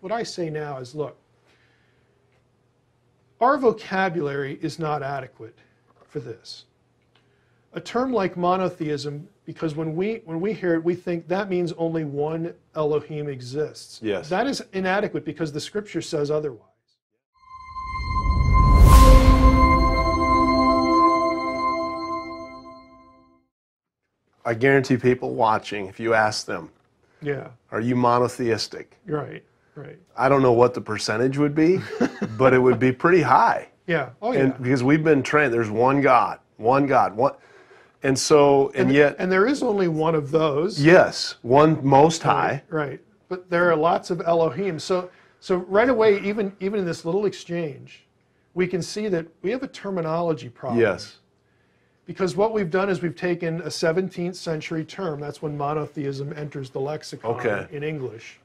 what I say now is, look, our vocabulary is not adequate for this. A term like monotheism, because when we hear it, we think that means only one Elohim exists. Yes. That is inadequate because the Scripture says otherwise. I guarantee people watching, if you ask them, Yeah. are you monotheistic? Right. Right. I don't know what the percentage would be, but it would be pretty high. Yeah. Oh, yeah. And because we've been trained, there's one God, one. And so, and yet... And there is only one of those. Yes, one most high. Right. But there are lots of Elohim. So right away, even in this little exchange, we can see that we have a terminology problem. Yes. Because what we've done is we've taken a 17th century term, that's when monotheism enters the lexicon in English,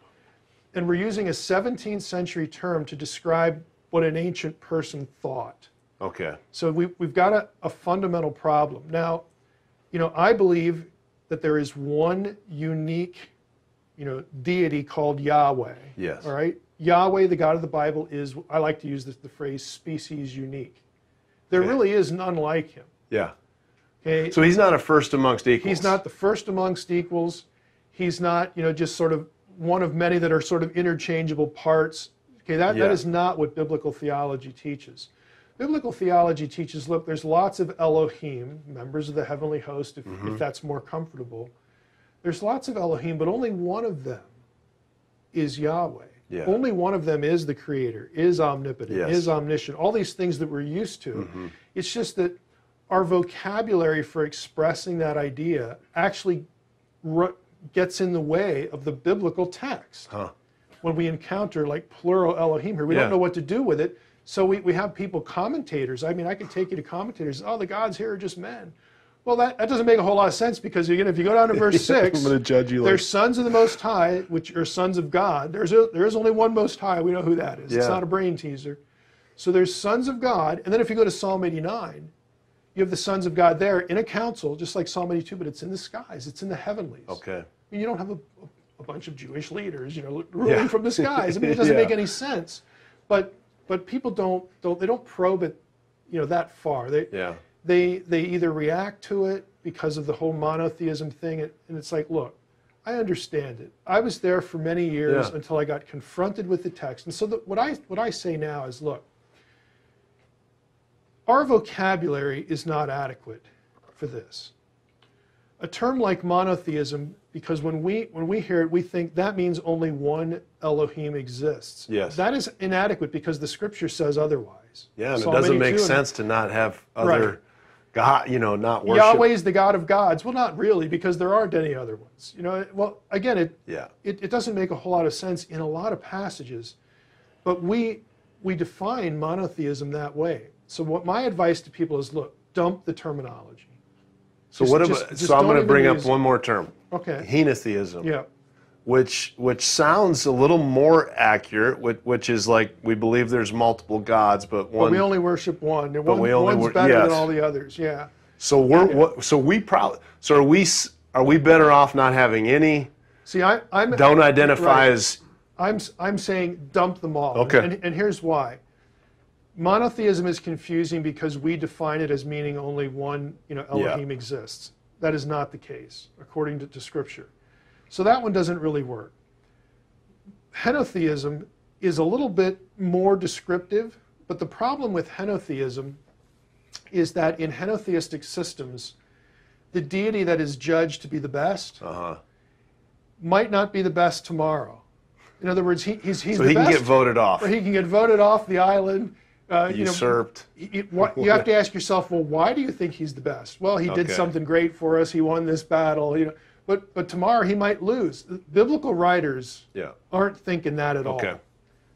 and we're using a 17th century term to describe what an ancient person thought. Okay. So we've got a fundamental problem. Now, I believe that there is one unique, deity called Yahweh. Yes. All right? Yahweh, the God of the Bible, is, I like to use the phrase, species unique. There really is none like him. Yeah. Okay? So he's not a first amongst equals. He's not the first amongst equals. He's not, just sort of one of many that are sort of interchangeable parts. Okay, that is not what biblical theology teaches. Biblical theology teaches, look, there's lots of Elohim, members of the heavenly host, if that's more comfortable. There's lots of Elohim, but only one of them is Yahweh. Yeah. Only one of them is the creator, is omnipotent, is omniscient, all these things that we're used to. It's just that our vocabulary for expressing that idea actually gets in the way of the biblical text. When we encounter like plural Elohim here, we don't know what to do with it. So we have people, commentators. I mean, I could take you to commentators. Oh, the gods here are just men. Well, that doesn't make a whole lot of sense because, again, if you go down to verse 6, I'm going to judge you. There's sons of the Most High, which are sons of God. There is only one Most High. We know who that is. It's not a brain teaser. So there's sons of God. And then if you go to Psalm 89, you have the sons of God there in a council, just like Psalm 82, but it's in the skies. It's in the heavenlies. Okay. I mean, you don't have a bunch of Jewish leaders, ruling from the skies. I mean, it doesn't make any sense. But people don't probe it, that far. They either react to it because of the whole monotheism thing, and it's like, look, I understand it. I was there for many years until I got confronted with the text. And so what I say now is, look, our vocabulary is not adequate for this. A term like monotheism, because when we hear it, we think that means only one Elohim exists. Yes. That is inadequate because the Scripture says otherwise. Yeah, and it doesn't make sense to not have other God, not worship. Yahweh is the God of gods. Well, not really, because there aren't any other ones. Well, again, it doesn't make a whole lot of sense in a lot of passages, but we define monotheism that way. So what my advice to people is, look, dump the terminology. So I'm going to bring up one more term. Okay. Henotheism. Yeah. Which sounds a little more accurate, which is like we believe there's multiple gods, but one. But we only worship one. And one's better than all the others. Yeah. So are we better off not having any? See, I'm don't identify as. I'm saying dump them all. Okay. And here's why. Monotheism is confusing because we define it as meaning only one, Elohim exists. That is not the case, according to Scripture. So that one doesn't really work. Henotheism is a little bit more descriptive, but the problem with henotheism is that in henotheistic systems, the deity that is judged to be the best might not be the best tomorrow. In other words, he's the best. So he can get voted off. Or he can get voted off the island. Usurped. You have to ask yourself, well, why do you think he's the best? Well, he did something great for us. He won this battle. But tomorrow he might lose. Biblical writers aren't thinking that at all.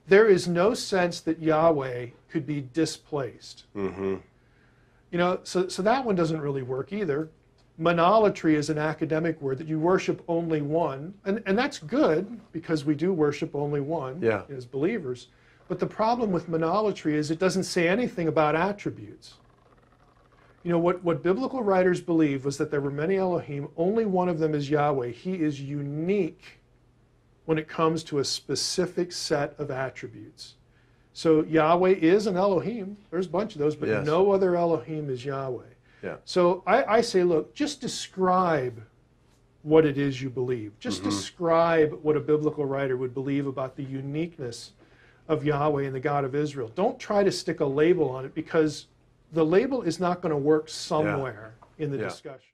There is no sense that Yahweh could be displaced. So that one doesn't really work either. Monolatry is an academic word that you worship only one, and that's good because we do worship only one as believers. But the problem with monolatry is it doesn't say anything about attributes. What biblical writers believe was that there were many Elohim, only one of them is Yahweh. He is unique when it comes to a specific set of attributes. So Yahweh is an Elohim. There's a bunch of those, but yes. no other Elohim is Yahweh. Yeah. So I say, look, just describe what it is you believe. Just describe what a biblical writer would believe about the uniqueness of Yahweh and the God of Israel. Don't try to stick a label on it, because the label is not going to work somewhere in the discussion.